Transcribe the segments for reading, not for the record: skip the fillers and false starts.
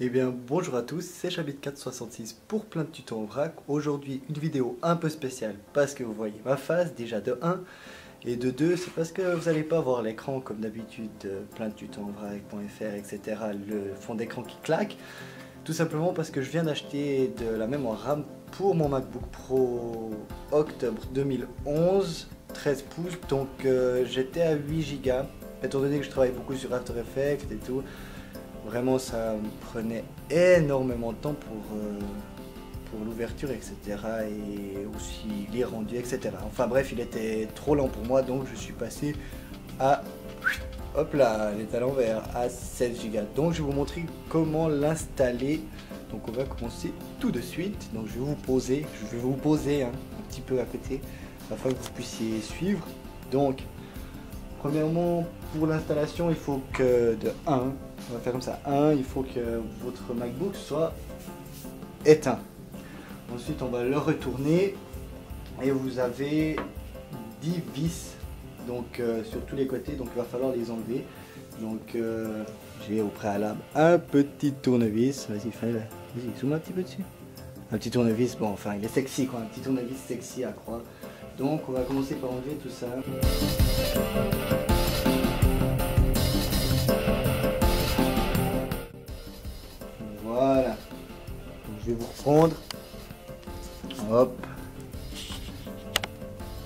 Eh bien bonjour à tous, c'est Chabit466 pour plein de tutos en vrac. Aujourd'hui une vidéo un peu spéciale parce que vous voyez ma face déjà de 1 et de 2 c'est parce que vous n'allez pas voir l'écran comme d'habitude plein de tutos en vrac.fr etc. le fond d'écran qui claque. Tout simplement parce que je viens d'acheter de la mémoire RAM pour mon MacBook Pro octobre 2011 13 pouces donc j'étais à 8 Go étant donné que je travaille beaucoup sur After Effects et tout. Vraiment ça me prenait énormément de temps pour l'ouverture etc. et aussi les rendus etc. Enfin bref il était trop lent pour moi donc je suis passé à, hop là, elle est à l'envers, à 16 Go. Donc je vais vous montrer comment l'installer. Donc on va commencer tout de suite. Donc je vais vous poser un petit peu à côté afin que vous puissiez suivre. Donc premièrement pour l'installation il faut que de 1, on va faire comme ça, 1, il faut que votre MacBook soit éteint. Ensuite on va le retourner et vous avez 10 vis donc sur tous les côtés, donc il va falloir les enlever. Donc j'ai au préalable un petit tournevis, vas-y zoome un petit peu dessus. Un petit tournevis, bon enfin il est sexy quoi, un petit tournevis sexy à croire. Donc on va commencer par enlever tout ça. Voilà, donc, je vais vous reprendre. Hop.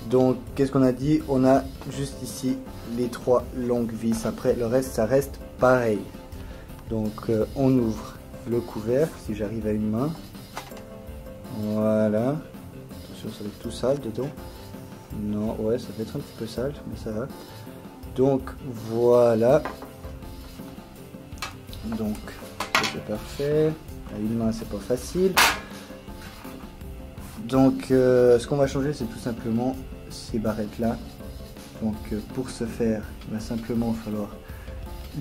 Donc qu'est-ce qu'on a dit? On a juste ici les 3 longues vis. Après le reste ça reste pareil. Donc on ouvre le couvercle si j'arrive à une main. Voilà. Attention ça va être tout sale dedans. Non ouais ça va être un petit peu sale mais ça va. Donc voilà. Donc c'est parfait. À une main c'est pas facile. Donc ce qu'on va changer c'est tout simplement ces barrettes là. Donc pour ce faire il va simplement falloir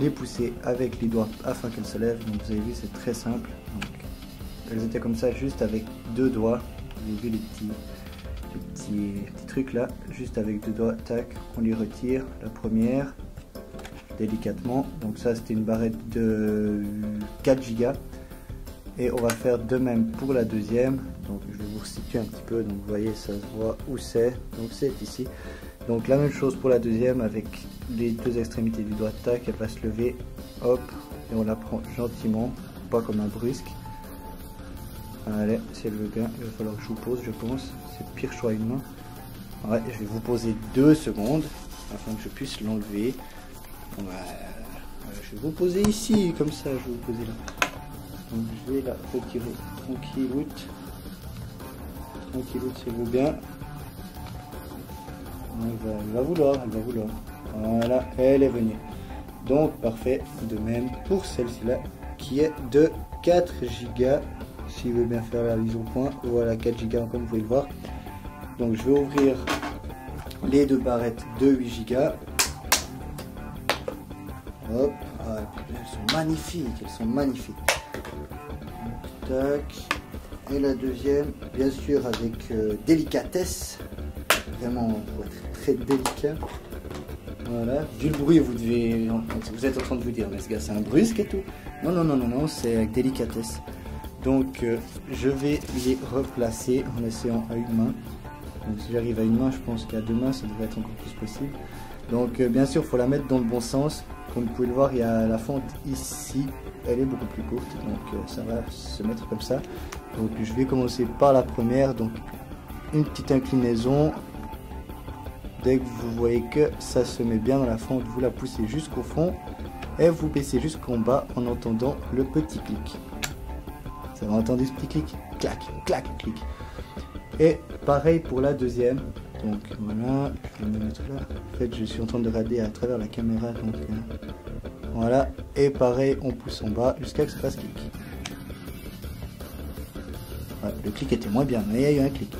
les pousser avec les doigts afin qu'elles se lèvent. Donc vous avez vu c'est très simple. Donc, elles étaient comme ça juste avec 2 doigts. Vous avez vu les petits trucs là, juste avec 2 doigts, tac, on les retire. La première délicatement. Donc ça c'était une barrette de 4 Go. Et on va faire de même pour la deuxième. Donc je vais vous resituer un petit peu. Donc vous voyez ça se voit où c'est. Donc c'est ici. Donc la même chose pour la deuxième avec les 2 extrémités du doigt. Tac, elle va se lever. Hop. Et on la prend gentiment. Pas comme un brusque. Allez, si elle veut bien. Il va falloir que je vous pose je pense. C'est le pire choix à une main. Ouais, je vais vous poser 2 secondes. Afin que je puisse l'enlever. Voilà. Je vais vous poser ici. Comme ça je vais vous poser là. Donc je vais la retirer tranquilloute s'il vous bien. Elle va vouloir. Voilà, elle est venue. Donc parfait, de même pour celle-ci là qui est de 4 Go. S'il veut bien faire la mise au point, voilà 4 Go comme vous pouvez le voir. Donc je vais ouvrir les 2 barrettes de 8 Go. Hop, ah, elles sont magnifiques. Tac. Et la deuxième, bien sûr avec délicatesse, vraiment pour être très délicat. Voilà, vu le bruit vous êtes en train de vous dire mais ce gars c'est un brusque et tout. Non, c'est avec délicatesse. Donc je vais les replacer en essayant à une main. Donc si j'arrive à une main, je pense qu'à 2 mains ça devrait être encore plus possible. Donc bien sûr il faut la mettre dans le bon sens. Comme vous pouvez le voir, il y a la fente ici, elle est beaucoup plus courte, donc ça va se mettre comme ça. Donc je vais commencer par la première, donc une petite inclinaison. Dès que vous voyez que ça se met bien dans la fente, vous la poussez jusqu'au fond et vous baissez jusqu'en bas en entendant le petit clic. Vous avez entendu ce petit clic? Clac, clac, clic. Et pareil pour la deuxième. Donc voilà, je vais me mettre là. En fait, je suis en train de regarder à travers la caméra. Donc voilà. Et pareil, on pousse en bas jusqu'à ce que ça fasse clic. Voilà, le clic était moins bien, mais il y a eu un clic.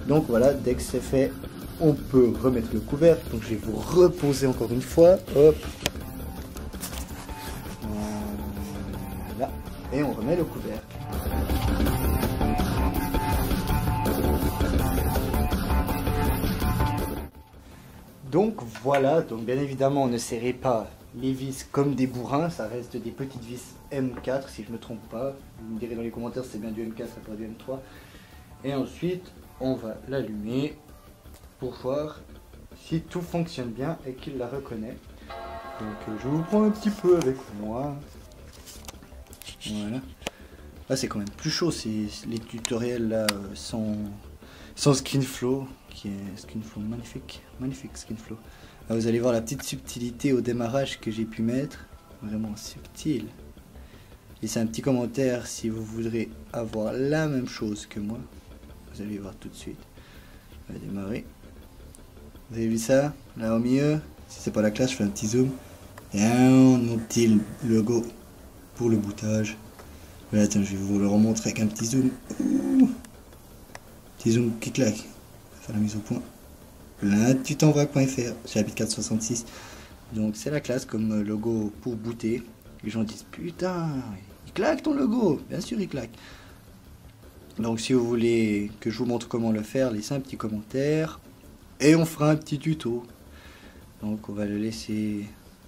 Donc voilà, dès que c'est fait, on peut remettre le couvercle. Donc je vais vous reposer encore une fois. Hop. Voilà. Et on remet le couvercle. Donc voilà, donc bien évidemment on ne serrait pas les vis comme des bourrins, ça reste des petites vis M4 si je ne me trompe pas. Vous me direz dans les commentaires si c'est bien du M4, ça peut être du M3. Et ensuite, on va l'allumer pour voir si tout fonctionne bien et qu'il la reconnaît. Donc je vous prends un petit peu avec moi. Voilà. Là c'est quand même plus chaud, c'est les tutoriels là sans ScreenFlow, qui est ScreenFlow magnifique ScreenFlow. Là, vous allez voir la petite subtilité au démarrage que j'ai pu mettre, vraiment subtil. Laissez un petit commentaire si vous voudrez avoir la même chose que moi. Vous allez voir tout de suite. On va démarrer. Vous avez vu ça? Là au milieu, si c'est pas la classe, je fais un petit zoom. Et mon petit logo pour le boutage. Voilà, attends, je vais vous le remontrer avec un petit zoom. Petit zoom qui claque. On va faire la mise au point. Plein-de-tutonvrac.fr, chapitre 466. Donc c'est la classe comme logo pour booter. Les gens disent putain, il claque ton logo. Bien sûr il claque. Donc si vous voulez que je vous montre comment le faire, laissez un petit commentaire. Et on fera un petit tuto. Donc on va le laisser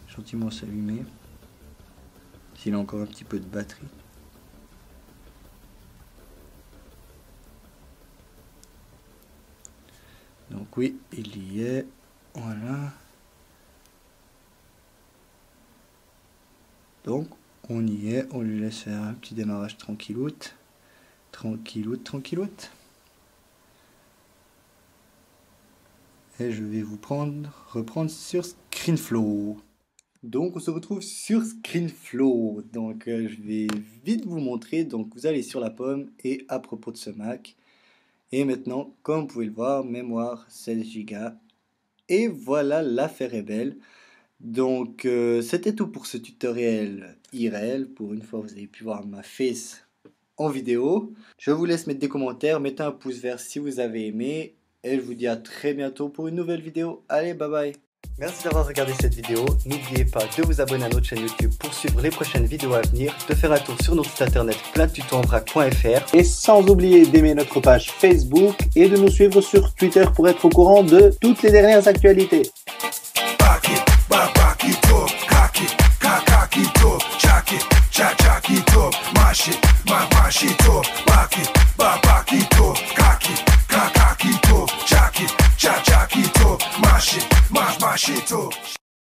gentiment s'allumer. S'il a encore un petit peu de batterie. Donc oui, il y est. Voilà. Donc on y est. On lui laisse faire un petit démarrage tranquilloute. Tranquilloute. Et je vais vous reprendre sur ScreenFlow. Donc on se retrouve sur ScreenFlow. Donc je vais vite vous montrer. Donc vous allez sur la pomme et à propos de ce Mac. Et maintenant, comme vous pouvez le voir, mémoire 16 Go. Et voilà, l'affaire est belle. Donc c'était tout pour ce tutoriel IRL. Pour une fois, vous avez pu voir ma face en vidéo. Je vous laisse mettre des commentaires, mettez un pouce vert si vous avez aimé. Et je vous dis à très bientôt pour une nouvelle vidéo. Allez, bye bye. Merci d'avoir regardé cette vidéo. N'oubliez pas de vous abonner à notre chaîne YouTube pour suivre les prochaines vidéos à venir, de faire un tour sur notre site internet plein-de-tutos-en-vrac.fr et sans oublier d'aimer notre page Facebook et de nous suivre sur Twitter pour être au courant de toutes les dernières actualités.